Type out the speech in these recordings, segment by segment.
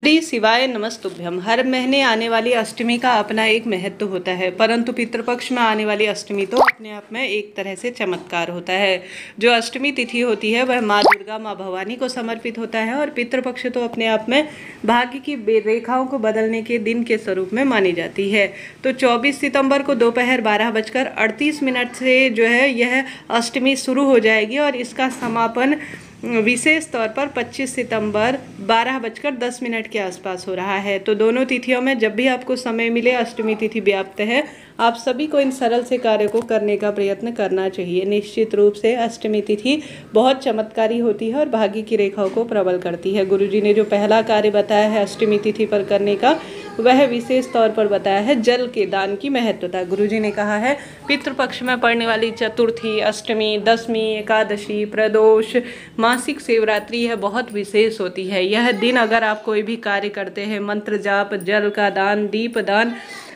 श्री शिवाय नमस्तुभ्यम। हर महीने आने वाली अष्टमी का अपना एक महत्व होता है, परंतु पितृपक्ष में आने वाली अष्टमी तो अपने आप में एक तरह से चमत्कार होता है। जो अष्टमी तिथि होती है वह माँ दुर्गा, माँ भवानी को समर्पित होता है और पितृपक्ष तो अपने आप में भाग्य की रेखाओं को बदलने के दिन के स्वरूप में मानी जाती है। तो 24 सितंबर को दोपहर 12:38 से जो है यह अष्टमी शुरू हो जाएगी और इसका समापन विशेष तौर पर 25 सितंबर 12:10 के आसपास हो रहा है। तो दोनों तिथियों में जब भी आपको समय मिले, अष्टमी तिथि व्याप्त है, आप सभी को इन सरल से कार्य को करने का प्रयत्न करना चाहिए। निश्चित रूप से अष्टमी तिथि बहुत चमत्कारी होती है और भाग्य की रेखाओं को प्रबल करती है। गुरुजी ने जो पहला कार्य बताया है अष्टमी तिथि पर करने का, वह विशेष तौर पर बताया है जल के दान की महत्वता। गुरुजी ने कहा है पितृपक्ष में पड़ने वाली चतुर्थी, अष्टमी, दशमी, एकादशी, प्रदोष, मासिक शिवरात्रि यह बहुत विशेष होती है। यह दिन अगर आप कोई भी कार्य करते हैं, मंत्र जाप, जल का दान, दीप दान,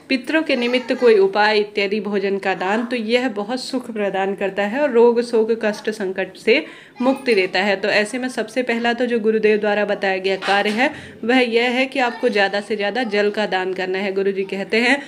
पितरों के निमित्त कोई उपाय इत्यादि, भोजन का दान, तो यह बहुत सुख प्रदान करता है और रोग शोक कष्ट संकट से मुक्ति देता है। तो ऐसे में सबसे पहला तो जो गुरुदेव द्वारा बताया गया कार्य है वह यह है कि आपको ज़्यादा से ज़्यादा जल का दान करना है। गुरुजी कहते हैं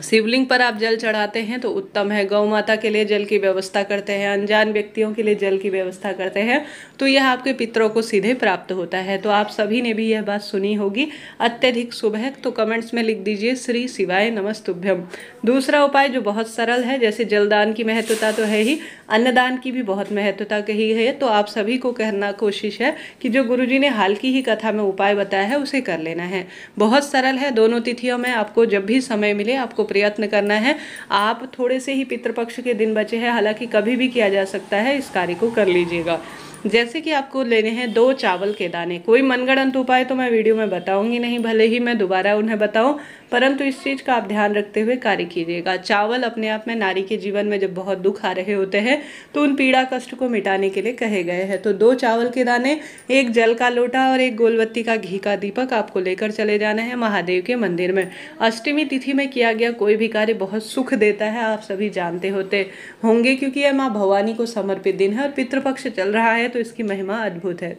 शिवलिंग पर आप जल चढ़ाते हैं तो उत्तम है, गौ माता के लिए जल की व्यवस्था करते हैं, अनजान व्यक्तियों के लिए जल की व्यवस्था करते हैं, तो यह आपके पितरों को सीधे प्राप्त होता है। तो आप सभी ने भी यह बात सुनी होगी। अत्यधिक शुभ है तो कमेंट्स में लिख दीजिए श्री शिवाय नमस्तुभ्यम। दूसरा उपाय जो बहुत सरल है, जैसे जलदान की महत्वता तो है ही, अन्नदान की भी बहुत महत्वता कही है, तो आप सभी को कहना कोशिश है कि जो गुरुजी ने हाल की ही कथा में उपाय बताया है उसे कर लेना है। बहुत सरल है। दोनों तिथियों में आपको जब भी समय मिले आपको प्रयत्न करना है। आप थोड़े से ही पितृपक्ष के दिन बचे हैं, हालांकि कभी भी किया जा सकता है, इस कार्य को कर लीजिएगा। जैसे कि आपको लेने हैं 2 चावल के दाने। कोई मनगढ़ंत उपाय तो मैं वीडियो में बताऊंगी नहीं, भले ही मैं दोबारा उन्हें बताऊं, परंतु इस चीज़ का आप ध्यान रखते हुए कार्य कीजिएगा। चावल अपने आप में नारी के जीवन में जब बहुत दुख आ रहे होते हैं तो उन पीड़ा कष्ट को मिटाने के लिए कहे गए हैं। तो 2 चावल के दाने, 1 जल का लोटा और 1 गोलबत्ती का घी का दीपक आपको लेकर चले जाना है महादेव के मंदिर में। अष्टमी तिथि में किया गया कोई भी कार्य बहुत सुख देता है, आप सभी जानते होते होंगे, क्योंकि यह माँ भवानी को समर्पित दिन है और पितृपक्ष चल रहा है, तो इसकी महिमा अद्भुत है।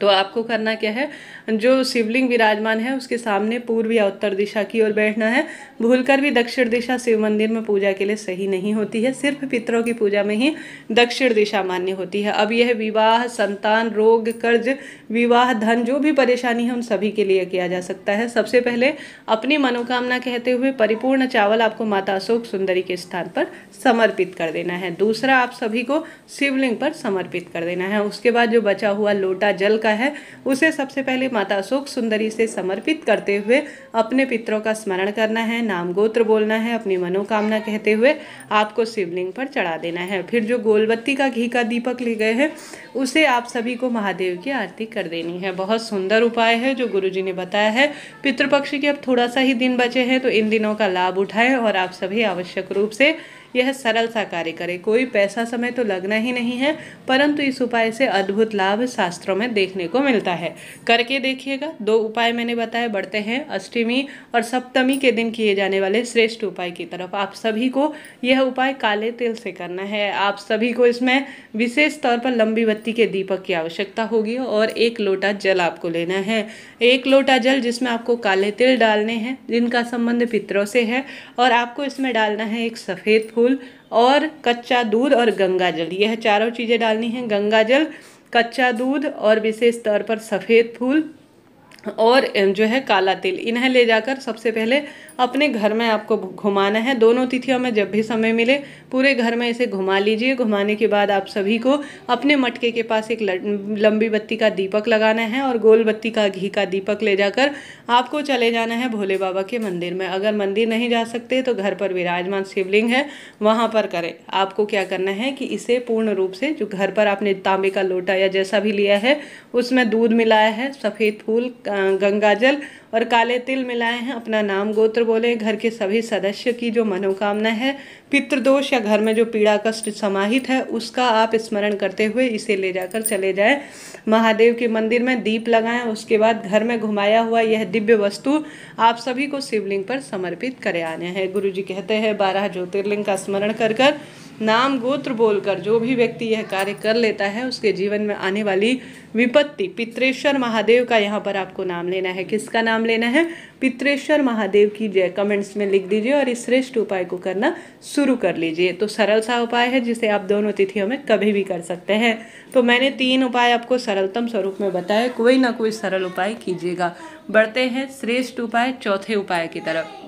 तो आपको करना क्या है, जो शिवलिंग विराजमान है उसके सामने पूर्व या उत्तर दिशा की ओर बैठना है। भूलकर भी दक्षिण दिशा शिव मंदिर में पूजा के लिए सही नहीं होती है, सिर्फ पितरों की पूजा में ही दक्षिण दिशा मान्य होती है। अब यह विवाह, संतान, रोग, कर्ज, विवाह, धन, जो भी परेशानी है उन सभी के लिए किया जा सकता है। सबसे पहले अपनी मनोकामना कहते हुए परिपूर्ण चावल आपको माता अशोक सुंदरी के स्थान पर समर्पित कर देना है। दूसरा, आप सभी को शिवलिंग पर समर्पित कर देना है। उसके बाद जो बचा हुआ लोटा जल का है उसे सबसे पहले माता अशोक सुंदरी से समर्पित करते हुए अपने पितरों का स्मरण करना है, नाम गोत्र बोलना है, अपनी मनोकामना कहते हुए आपको शिवलिंग पर चढ़ा देना है। फिर जो गोलबत्ती का घी का दीपक ले गए हैं उसे आप सभी को महादेव की आरती कर देनी है। बहुत सुंदर उपाय है जो गुरुजी ने बताया है। पितृपक्ष के अब थोड़ा सा ही दिन बचे हैं, तो इन दिनों का लाभ उठाएं और आप सभी आवश्यक रूप से यह सरल सा कार्य करें। कोई पैसा समय तो लगना ही नहीं है, परंतु इस उपाय से अद्भुत लाभ शास्त्रों में देखने को मिलता है। करके देखिएगा। 2 उपाय मैंने बताए। बढ़ते हैं अष्टमी और सप्तमी के दिन किए जाने वाले श्रेष्ठ उपाय की तरफ। आप सभी को यह उपाय काले तिल से करना है। आप सभी को इसमें विशेष तौर पर लंबी बत्ती के दीपक की आवश्यकता होगी और 1 लोटा जल आपको लेना है। 1 लोटा जल जिसमें आपको काले तिल डालने हैं जिनका संबंध पितरों से है, और आपको इसमें डालना है 1 सफ़ेद फूल और कच्चा दूध और गंगा जल। यह चारों चीज़ें डालनी हैं। गंगा जल, कच्चा दूध और विशेष तौर पर सफ़ेद फूल और जो है काला तिल, इन्हें ले जाकर सबसे पहले अपने घर में आपको घुमाना है। दोनों तिथियों में जब भी समय मिले पूरे घर में इसे घुमा लीजिए। घुमाने के बाद आप सभी को अपने मटके के पास 1 लंबी बत्ती का दीपक लगाना है और गोल बत्ती का घी का दीपक ले जाकर आपको चले जाना है भोले बाबा के मंदिर में। अगर मंदिर नहीं जा सकते तो घर पर विराजमान शिवलिंग है वहाँ पर करें। आपको क्या करना है कि इसे पूर्ण रूप से, जो घर पर आपने तांबे का लोटा या जैसा भी लिया है उसमें दूध मिलाया है, सफ़ेद फूल, गंगाजल और काले तिल मिलाए हैं, अपना नाम गोत्र बोले, घर के सभी सदस्य की जो मनोकामना है, पितृदोष या घर में जो पीड़ा कष्ट समाहित है उसका आप स्मरण करते हुए इसे ले जाकर चले जाएं महादेव के मंदिर में। दीप लगाएं। उसके बाद घर में घुमाया हुआ यह दिव्य वस्तु आप सभी को शिवलिंग पर समर्पित करे आने हैं। गुरुजी कहते हैं 12 ज्योतिर्लिंग का स्मरण कर नाम गोत्र बोलकर जो भी व्यक्ति यह कार्य कर लेता है उसके जीवन में आने वाली विपत्ति, पित्रेश्वर महादेव का यहाँ पर आपको नाम लेना है। किसका नाम लेना है? पित्रेश्वर महादेव की जय कमेंट्स में लिख दीजिए और इस श्रेष्ठ उपाय को करना शुरू कर लीजिए। तो सरल सा उपाय है जिसे आप दोनों तिथियों में कभी भी कर सकते हैं। तो मैंने 3 उपाय आपको सरलतम स्वरूप में बताए, कोई ना कोई सरल उपाय कीजिएगा। बढ़ते हैं श्रेष्ठ उपाय चौथे उपाय की तरफ।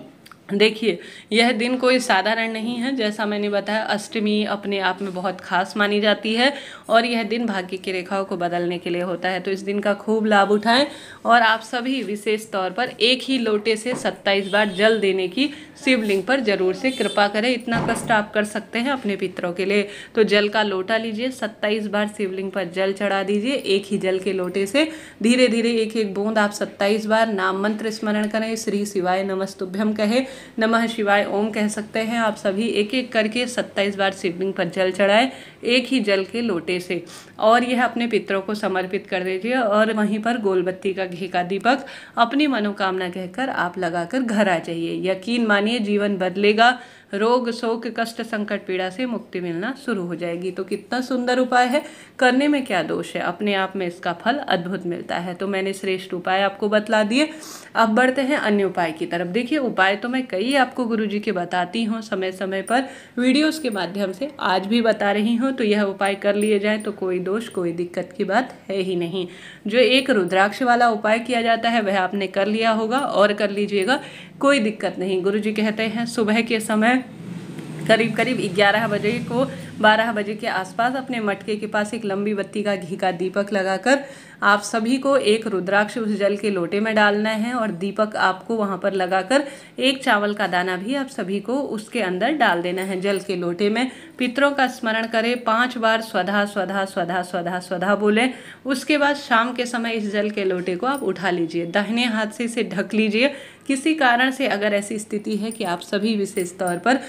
देखिए, यह दिन कोई साधारण नहीं है। जैसा मैंने बताया, अष्टमी अपने आप में बहुत खास मानी जाती है और यह दिन भाग्य की रेखाओं को बदलने के लिए होता है। तो इस दिन का खूब लाभ उठाएं और आप सभी विशेष तौर पर एक ही लोटे से 27 बार जल देने की शिवलिंग पर जरूर से कृपा करें। इतना कष्ट आप कर सकते हैं अपने पितरों के लिए। तो जल का लोटा लीजिए, 27 बार शिवलिंग पर जल चढ़ा दीजिए। एक ही जल के लोटे से धीरे धीरे एक एक बूंद आप 27 बार नाम मंत्र स्मरण करें। श्री शिवाय नमस्तुभ्यम कहे, नमः शिवाय ओम कह सकते हैं। आप सभी एक एक करके 27 बार शिवलिंग पर जल चढ़ाएं एक ही जल के लोटे से, और यह अपने पितरों को समर्पित कर दीजिए। और वहीं पर गोलबत्ती का घी का दीपक अपनी मनोकामना कहकर आप लगाकर घर आ जाइए। यकीन मानिए, जीवन बदलेगा, रोग शोक कष्ट संकट पीड़ा से मुक्ति मिलना शुरू हो जाएगी। तो कितना सुंदर उपाय है, करने में क्या दोष है, अपने आप में इसका फल अद्भुत मिलता है। तो मैंने श्रेष्ठ उपाय आपको बतला दिए। अब बढ़ते हैं अन्य उपाय की तरफ। देखिए, उपाय तो मैं कई आपको गुरुजी के बताती हूँ समय समय पर वीडियोस के माध्यम से, आज भी बता रही हूँ। तो यह उपाय कर लिए जाए तो कोई दोष कोई दिक्कत की बात है ही नहीं। जो एक रुद्राक्ष वाला उपाय किया जाता है वह आपने कर लिया होगा और कर लीजिएगा, कोई दिक्कत नहीं। गुरुजी कहते हैं सुबह के समय करीब करीब 11 बजे को 12 बजे के आसपास अपने मटके के पास एक लंबी बत्ती का घी का दीपक लगाकर आप सभी को एक रुद्राक्ष उस जल के लोटे में डालना है और दीपक आपको वहां पर लगाकर एक चावल का दाना भी आप सभी को उसके अंदर डाल देना है जल के लोटे में। पितरों का स्मरण करें, 5 बार स्वधा स्वधा स्वधा स्वधा स्वधा बोलें। उसके बाद शाम के समय इस जल के लोटे को आप उठा लीजिए, दाहिने हाथ से इसे ढक लीजिए। किसी कारण से अगर ऐसी स्थिति है कि आप सभी विशेष तौर पर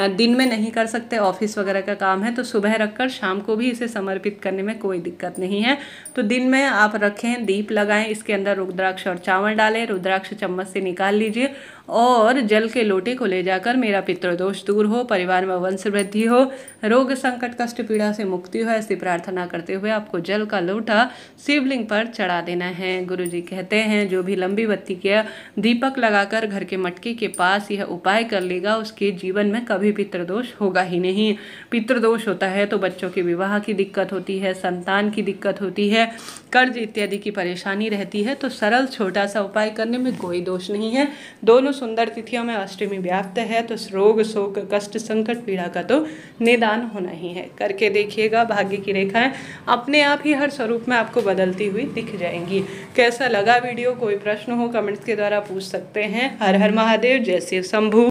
दिन में नहीं कर सकते, ऑफिस वगैरह का काम है, तो सुबह रखकर शाम को भी इसे समर्पित करने में कोई दिक्कत नहीं है। तो दिन में आप रखें, दीप लगाएं, इसके अंदर रुद्राक्ष और चावल डालें, रुद्राक्ष चम्मच से निकाल लीजिए और जल के लोटे को ले जाकर मेरा पितृदोष दूर हो, परिवार में वंश वृद्धि हो, रोग संकट कष्ट पीड़ा से मुक्ति हो, ऐसी प्रार्थना करते हुए आपको जल का लोटा शिवलिंग पर चढ़ा देना है। गुरुजी कहते हैं जो भी लंबी बत्ती के दीपक लगाकर घर के मटके के पास यह उपाय कर लेगा उसके जीवन में कभी पितृदोष होगा ही नहीं। पितृदोष होता है तो बच्चों के विवाह की दिक्कत होती है, संतान की दिक्कत होती है, कर्ज इत्यादि की परेशानी रहती है। तो सरल छोटा सा उपाय करने में कोई दोष नहीं है। दोनों सुंदर तिथियों में अष्टमी व्याप्त है तो रोग शोक कष्ट संकट पीड़ा का तो निदान होना ही है। करके देखिएगा, भाग्य की रेखाएं अपने आप ही हर स्वरूप में आपको बदलती हुई दिख जाएंगी। कैसा लगा वीडियो, कोई प्रश्न हो कमेंट्स के द्वारा पूछ सकते हैं। हर हर महादेव, जय शिव शंभू।